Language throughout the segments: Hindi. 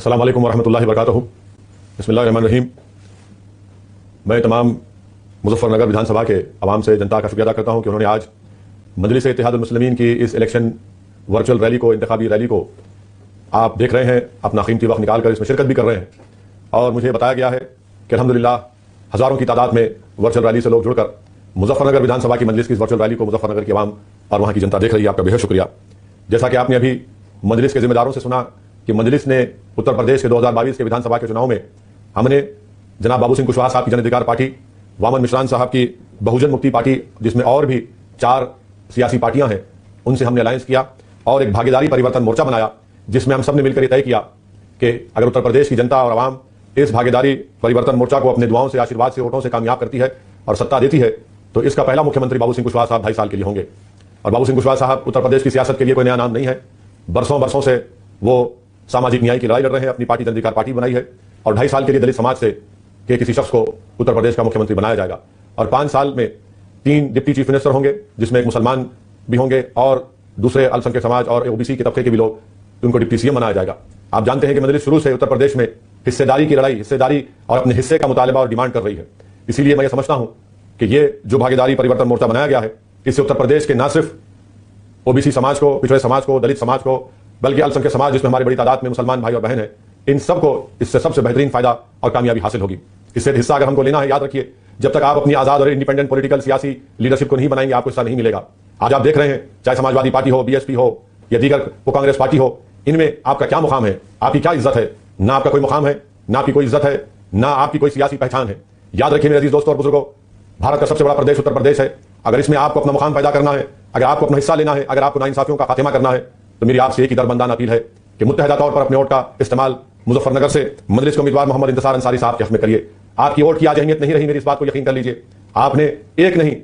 अस्सलाम वालेकुम वरहमतुल्लाहि वबरकातुहू। बिस्मिल्लाहिर्रहमानिर्रहीम। मैं तमाम मुज़फ़्फ़रनगर विधानसभा के अवाम से जनता का शुक्रिया अदा करता हूँ कि उन्होंने आज मजलिस इत्तेहादुल मुस्लिमीन की इस इलेक्शन वर्चुअल रैली को, इंतखाबी रैली को आप देख रहे हैं, अपना कीमती वक्त निकाल कर इसमें शिरकत भी कर रहे हैं। और मुझे बताया गया है कि अल्हम्दुलिल्लाह हज़ारों की तादाद में वर्चुअल रैली से लोग जुड़कर मुज़फ़्फ़रनगर विधानसभा की मजलिस की इस वर्चुअल रैली को मुज़फ़्फ़रनगर की आवाम और वहाँ की जनता देख रही है। आपका बेहद शुक्रिया। जैसा कि आपने अभी मजलिस के जिम्मेदारों से सुना कि मजलिस ने उत्तर प्रदेश के 2022 के विधानसभा के चुनाव में हमने जनाब बाबू सिंह कुशवाहा साहब की जन अधिकार पार्टी, वामन मिश्रान साहब की बहुजन मुक्ति पार्टी, जिसमें और भी 4 सियासी पार्टियां हैं, उनसे हमने अलायंस किया और एक भागीदारी परिवर्तन मोर्चा बनाया, जिसमें हम सब ने मिलकर यह तय किया कि अगर उत्तर प्रदेश की जनता और आवाम इस भागीदारी परिवर्तन मोर्चा को अपने दुआओं से, आशीर्वाद से, वोटों से कामयाब करती है और सत्ता देती है, तो इसका पहला मुख्यमंत्री बाबू सिंह कुशवाहा साहब 2.5 साल के लिए होंगे। और बाबू सिंह कुशवाहा साहब उत्तर प्रदेश की सियासत के लिए कोई नया नाम नहीं है। बरसों से वो सामाजिक न्याय की लड़ाई लड़ रहे हैं, अपनी पार्टी जन अधिकार पार्टी बनाई है और 2.5 साल के लिए दलित समाज से के किसी शख्स को उत्तर प्रदेश का मुख्यमंत्री बनाया जाएगा। और 5 साल में 3 डिप्टी चीफ मिनिस्टर होंगे, जिसमें एक मुसलमान भी होंगे और दूसरे अल्पसंख्यक समाज और ओबीसी के तबके के भी लोग, उनको डिप्टी सीएम बनाया जाएगा। आप जानते हैं कि मजलिस शुरू से उत्तर प्रदेश में हिस्सेदारी की लड़ाई, हिस्सेदारी और अपने हिस्से का मुतालबा और डिमांड कर रही है। इसीलिए मैं ये समझता हूं कि ये जो भागीदारी परिवर्तन मोर्चा बनाया गया है, इससे उत्तर प्रदेश के न सिर्फ ओबीसी समाज को, पिछड़े समाज को, दलित समाज को, बल्कि अल्पसंख्यक समाज जिसमें हमारी बड़ी तादाद में मुसलमान भाई और बहन हैं, इन सबको इससे सबसे बेहतरीन फायदा और कामयाबी हासिल होगी। इससे हिस्सा अगर हमको लेना है, याद रखिए, जब तक आप अपनी आजाद और इंडिपेंडेंट पॉलिटिकल सियासी लीडरशिप को नहीं बनाएंगे, आपको हिस्सा नहीं मिलेगा। आज आप देख रहे हैं, चाहे समाजवादी पार्टी हो, बीएसपी हो या दीगर वो कांग्रेस पार्टी हो, इनमें आपका क्या मुकाम है, आपकी क्या इज्जत है? ना आपका कोई मुकाम है, ना आपकी कोई इज्जत है, ना आपकी कोई सियासी पहचान है। याद रखिए मेरे अजीज दोस्तों और बुजुर्गों, भारत का सबसे बड़ा प्रदेश उत्तर प्रदेश है। अगर इसमें आपको अपना मुकाम पैदा करना है, अगर आपको अपना हिस्सा लेना है, अगर आपको नाइंसाफियों का खात्मा करना है, तो मेरी आपसे एक ही दरबंदाना अपील है कि मुत्तहदा तौर पर अपने वोट का इस्तेमाल मुजफ्फरनगर से मजलिस के उम्मीदवार मोहम्मद इंतसार अंसारी साहब के हक में करिए। आपकी वोट की आज अहमियत नहीं रही, मेरी इस बात को यकीन कर लीजिए। आपने एक नहीं,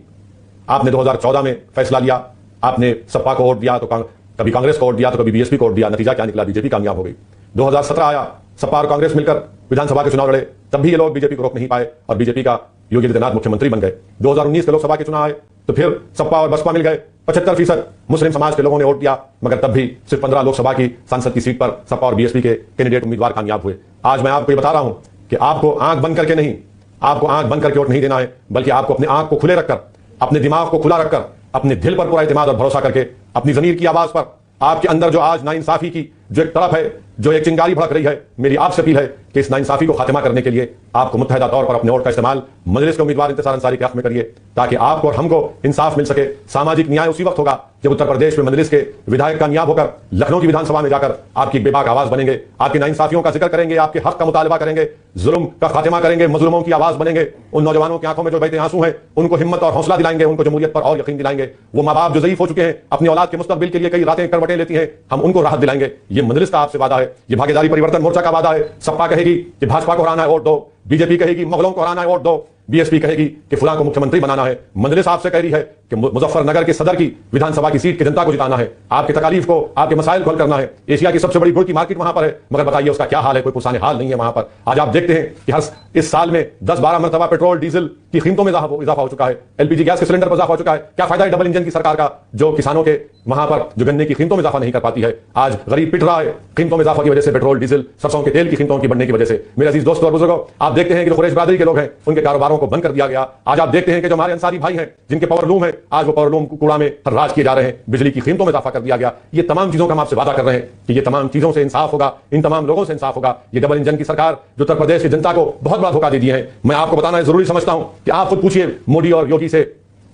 आपने 2014 में फैसला लिया, आपने सपा को वोट दिया, तो कभी कांग्रेस को वोट दिया, तो कभी बीएसपी को वोट दिया। नतीजा क्या निकला? बीजेपी कामयाब हो गई। 2017 आया, सपा और कांग्रेस मिलकर विधानसभा के चुनाव लड़े, तब भी ये लोग बीजेपी को रोक नहीं पाए और बीजेपी का योगी आदित्यनाथ मुख्यमंत्री बन गए। 2019 के लोकसभा के चुनाव आए तो फिर सपा और बसपा मिल गए, 75% मुस्लिम समाज के लोगों ने वोट दिया, मगर तब भी सिर्फ 15 लोकसभा की सांसद की सीट पर सपा और बीएसपी के कैंडिडेट उम्मीदवार कामयाब हुए। आज मैं आपको ये बता रहा हूं कि आपको आंख बंद करके नहीं, आपको आंख बंद करके वोट नहीं देना है, बल्कि आपको अपने आंख को खुले रखकर, अपने दिमाग को खुला रखकर, अपने दिल पर पूरा एतमाद और भरोसा करके, अपनी जमीर की आवाज पर, आपके अंदर जो आज नाइंसाफी की जो एक तड़प है, जो एक चिंगारी भड़क रही है, मेरी आपसे अपील है कि इस नाइंसाफी को खात्मा करने के लिए आपको मुत्तहदा तौर पर अपने वोट का इस्तेमाल मजलिस के उम्मीदवार इंतसार अंसारी के हक में करिए, ताकि आपको और हमको इंसाफ मिल सके। सामाजिक न्याय उसी वक्त होगा जब उत्तर प्रदेश में मजलिस के विधायक कामयाब होकर लखनऊ की विधानसभा में जाकर आपकी बेबाक आवाज बनेंगे, आपकी नाइंसाफियों का जिक्र करेंगे, आपके हक का मुतालबा करेंगे, जुल्म का खात्मा करेंगे, मजलूमों की आवाज बनेंगे। उन नौजवानों की आंखों में जो बहते आंसू हैं, उनको हिम्मत और हौसला दिलाएंगे, उनको जमहूरियत पर और यकीन दिलाएंगे। वो माँ बाप जो ज़ईफ हो चुके हैं, अपनी औलाद के मुस्तकबिल के लिए कई रातें करवटें लेती हैं, हम उनको राहत दिलाएंगे। ये मजलिस का आपसे वादा है, ये भागीदारी परिवर्तन मोर्चा का वादा है। सपा कहेगी कि भाजपा को हराना है, वोट दो। बीजेपी कहेगी मुगलों को हराना है, वोट दो। बीएसपी कहेगी कि फुला को मुख्यमंत्री बनाना है। मजलिस आपसे कह रही है कि मुजफ्फरनगर के सदर की विधानसभा की सीट की जनता को जिताना है, आपकी तकालीफ को, आपके मसाइल को हल करना है। एशिया की सबसे बड़ी गुड़ की मार्केट वहां पर है, मगर बताइए उसका क्या हाल है? कोई पुरसाने हाल नहीं है वहां पर। आज आप देखते हैं कि हर इस साल में 10-12 मरतबा पेट्रोल डीजल की कीमतों में इजाफा हो चुका है, एलपीजी गैस के सिलेंडर पर इजाफा हो चुका है। क्या फायदा है डबल इंजन की सरकार का, जो किसानों के वहां पर जो गन्ने की कीमतों में इजाफा नहीं कर पाती है? आज गरीब पिट रहा है कीमतों में इजाफा की वजह से, पेट्रोल डीजल सरसों के तेल की कीमतों की बढ़ने की वजह से। मेरे अजीज दोस्तों और बुजुर्गों, आप देखते हैं कि जो कुरैश बरादरी के लोग हैं, उनके कारोबारों को बंद कर दिया गया। आज आप देखते हैं कि जो हमारे अंसारी भाई हैं, जिनके पावरलूम है, आज वो पावरलूम कूड़ा में राज किए जा रहे हैं, बिजली की कीमतों में इजाफा कर दिया गया। ये तमाम चीजों का हम आपसे वादा कर रहे हैं कि ये तमाम चीजों से इंसाफ होगा, इन तमाम लोगों से इंसाफ होगा। ये डबल इंजन की सरकार जो उत्तर प्रदेश की जनता को बहुत बड़ा धोखा दे दी है, मैं आपको बताना जरूरी समझता हूं कि आप खुद पूछिए मोदी और योगी से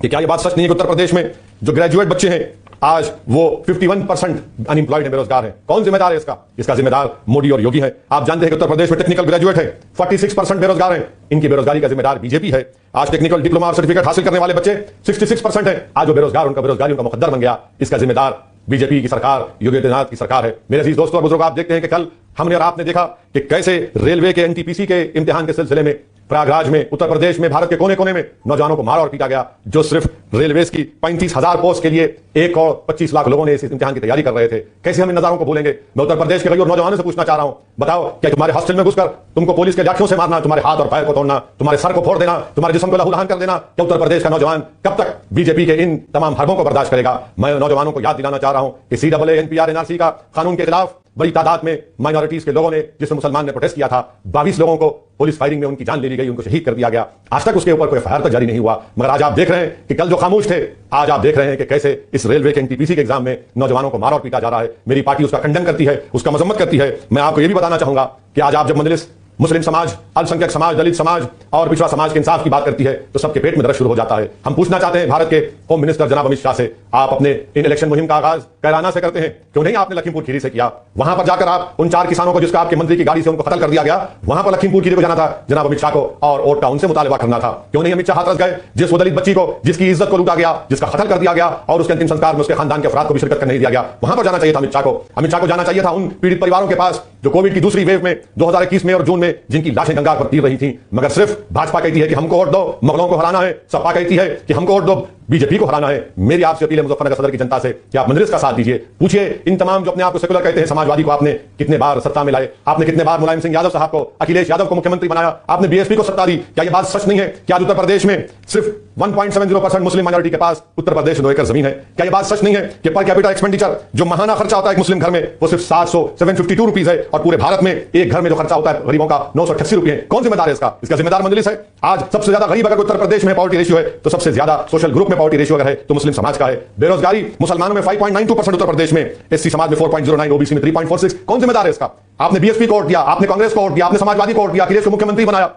कि क्या ये बात सच नहीं है कि उत्तर प्रदेश में जो ग्रेजुएट बच्चे हैं, आज वो 51% अनएम्प्लॉयड है, बेरोजगार है। कौन जिम्मेदार है इसका? इसका जिम्मेदार मोदी और योगी है। आप जानते हैं कि उत्तर प्रदेश में टेक्निकल ग्रेजुएट है, 46% बेरोजगार हैं। इनकी बेरोजगारी का जिम्मेदार बीजेपी है। आज टेक्निकल डिप्लोमा और सर्टिफिकेट हासिल करने वाले बच्चे 66% है। आज वो बेरोजगार, उनका बेरोजगारी उनका मुकद्दर बन गया। इसका जिम्मेदार बीजेपी की सरकार, योगी आदित्यनाथ की सरकार है। मेरे अजीज दोस्तों और बुजुर्ग, आप देखते हैं कि कल हमने और आपने देखा कि कैसे रेलवे के एनटीपीसी के इम्तिहान के सिलसिले में प्रयागराज में, उत्तर प्रदेश में, भारत के कोने कोने में नौजवानों को मारा और पीटा गया। जो सिर्फ रेलवे की 35,000 पोस्ट के लिए 1 करोड़ 25 लाख लोगों ने इस इम्तिहान की तैयारी कर रहे थे। कैसे हम इन नजारों को भूलेंगे? मैं उत्तर प्रदेश के कई और नौजवानों से पूछना चाह रहा हूं, बताओ क्या तुम्हारे हॉस्टल में घुसकर तुमको पुलिस के लाठियों से मारना, तुम्हारे हाथ और पैर को तोड़ना, तुम्हारे सर को फोड़ देना, तुम्हारे जिस्म को लहूलुहान कर देना, क्या उत्तर प्रदेश का नौजवान कब तक बीजेपी के इन तमाम हरबों को बर्दाश्त करेगा? मैं नौजवानों को याद दिलाना चाह रहा हूं कि CAA NPR NRC का कानून के खिलाफ बड़ी तादाद में माइनॉरिटीज के लोगों ने, जिसमें मुसलमान ने प्रोटेस्ट किया था, 22 लोगों को पुलिस फायरिंग में उनकी जान ले ली गई, उनको शहीद कर दिया गया। आज तक उसके ऊपर कोई एफआईआर तक जारी नहीं हुआ। मगर आज आप देख रहे हैं कि कल जो खामोश थे, आज आप देख रहे हैं कि कैसे इस रेलवे के एनटीपीसी के एग्जाम में नौजवानों को मारा और पीटा जा रहा है। मेरी पार्टी उसका खंडन करती है, उसका मजम्मत करती है। मैं आपको यह भी बताना चाहूंगा कि आज आप जब मजलिस मुस्लिम समाज, अल्पसंख्यक समाज, दलित समाज और पिछड़ा समाज के इंसाफ की बात करती है तो सबके पेट में दर्द शुरू हो जाता है। हम पूछना चाहते हैं भारत के होम मिनिस्टर जनाब अमित शाह से, आप अपने इन इलेक्शन मुहिम का आगाज कैराना से करते हैं, क्यों नहीं आपने लखीमपुर खीरी से किया? वहां पर जाकर आप उन 4 किसानों को, जिसका आपके मंत्री की गाड़ी से उनको कत्ल कर दिया गया, वहां पर लखीमपुर खीरी को जाना था जनाब अमित शाह को और वोट का उनसे मुतालबा करना था। क्यों नहीं अमित शाह हाथरस गए? जिस वो दलित बच्ची को, जिसकी इज्जत को लूटा गया, जिसका कत्ल कर दिया गया और उसके अंतिम संस्कार में उसके खानदान के अफराद को भी शिरकत करने नहीं दिया गया, वहां पर जाना चाहिए था अमित शाह को। अमित शाह को जाना चाहिए था उन पीड़ित परिवारों के पास जो कोविड की दूसरी वेव में 2021 में और जून में जिनकी लाशें गंगा पर तीर रही थी। मगर सिर्फ भाजपा कहती है कि हमको वोट दो, मुगलों को हराना है। सपा कहती है कि हमको वोट दो, बीजेपी को हराना है। मेरी आपसे अपील है मुजफ्फरनगर सदर की जनता से कि आप मजलिस का साथ दीजिए। पूछिए इन तमाम जो अपने आप को सेकुलर कहते हैं समाजवादी को आपने कितने बार सत्ता में लाए? आपने कितने बार मुलायम सिंह यादव साहब को, अखिलेश यादव को मुख्यमंत्री बनाया? आपने बीएसपी को सत्ता दी। क्या यह बात सच नहीं है कि आज उत्तर प्रदेश में सिर्फ 1.70% मुस्लिम माइनॉरिटी के पास उत्तर प्रदेश में 2 एकड़ जमीन है? क्या यह बात सच नहीं है कि पर कैपिटा एक्सपेंडिचर जो महाना खर्चा होता है एक मुस्लिम घर में वो सिर्फ 752 रुपीज है और पूरे भारत में एक घर में जो खर्चा होता है गरीबों का 988 रुपए है? कौन जिम्मेदार है इसका? इसका जिम्मेदार मजलिस है। आज सबसे ज्यादा गरीब अगर उत्तर प्रदेश में पॉवर्टी रेशियो है तो सबसे ज्यादा सोशल ग्रुप में पॉवर्टी रेशियो अगर है तो मुस्लिम समाज का है। बेरोजगारी मुसलमानों में 5.92% उत्तर प्रदेश में, एससी समाज में 4.09, ओबीसी में 3.46। कौन जिम्मेदार है इसका? आपने बीएसपी को वोट दिया, आपने कांग्रेस को वोट दिया, आपने समाजवादी को वोट दिया, अखिलेश को मुख्यमंत्री बनाया।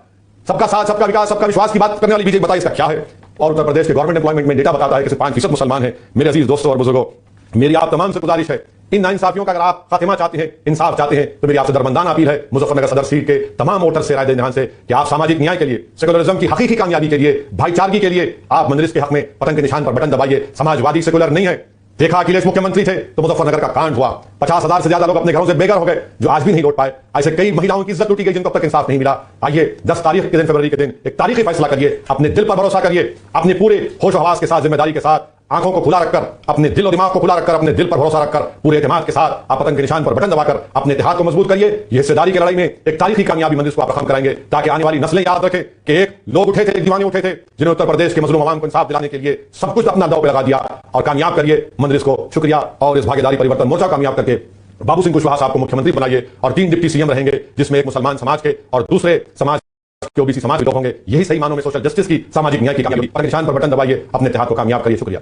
सबका साथ, सबका विकास, सबका विश्वास की बात करने वाली बीजेपी बताइए इसका क्या है? और उत्तर प्रदेश के गवर्नमेंट एम्प्लॉयमेंट में डेटा बताता है कि सिर्फ 5% मुसलमान है। मेरे अजीज दोस्तों और बुजुर्गों, मेरी आप तमाम से गुजारिश है, इन नाइंसाफियों का अगर आप खातिमा चाहते हैं, इंसाफ चाहते हैं, तो मेरी आपसे दरबंदान अपील है मुजफ्फरनगर सदर सीट के तमाम वोटर से राय दें ध्यान से कि आप सामाजिक न्याय के लिए, सेकुलरिज्म की हकीकी कामयाबी के लिए, भाईचारगी के लिए आप मजलिस के हक में पतंग के निशान पर बटन दबाइए। समाजवादी सेकुलर नहीं है। देखा अखिलेश मुख्यमंत्री थे तो मुजफ्फरनगर का कांड हुआ, 50,000 से ज्यादा लोग अपने घरों से बेघर हो गए जो आज भी नहीं लौट पाए। ऐसे कई महिलाओं की इज्जत लूटी गई जिनको अब तक इंसाफ नहीं मिला। आइए 10 तारीख के दिन, फरवरी के दिन एक तारीखी फैसला करिए, अपने दिल पर भरोसा करिए, अपने पूरे होश हवास के साथ, जिम्मेदारी के साथ, आंखों को खुला रखकर, अपने दिल और दिमाग को खुला रखकर, अपने दिल पर भरोसा रखकर, पूरे एतमाद के साथ आप पतंग के निशान पर बटन दबाकर अपने इत्तेहाद को मजबूत करिए। यह हिस्सेदारी की लड़ाई में एक तारीखी कामयाबी मजलिस को आप रकम कराएंगे ताकि आने वाली नस्लें याद रखें कि एक लोग उठे थे, एक दीवाने उठे थे जिन्हें उत्तर प्रदेश के मजलूम अवाम को इंसाफ दिलाने के लिए सब कुछ अपना दांव पे लगा दिया। और कामयाब करिए मजलिस को। शुक्रिया। और इस भागीदारी परिवर्तन मोर्चा कामयाब करके बाबू सिंह कुशवाहा साहब को मुख्यमंत्री बनाइए और 3 डिप्टी सीएम रहेंगे, जिसमें एक मुसलमान समाज के और दूसरे समाज के ओबीसी समाज के लोग होंगे। यही सही मानों में सोशल जस्टिस की, सामाजिक न्याय की कामयाबी। निशान पर बटन दबाइए, अपने इत्तेहाद को कामयाब करिए। शुक्रिया।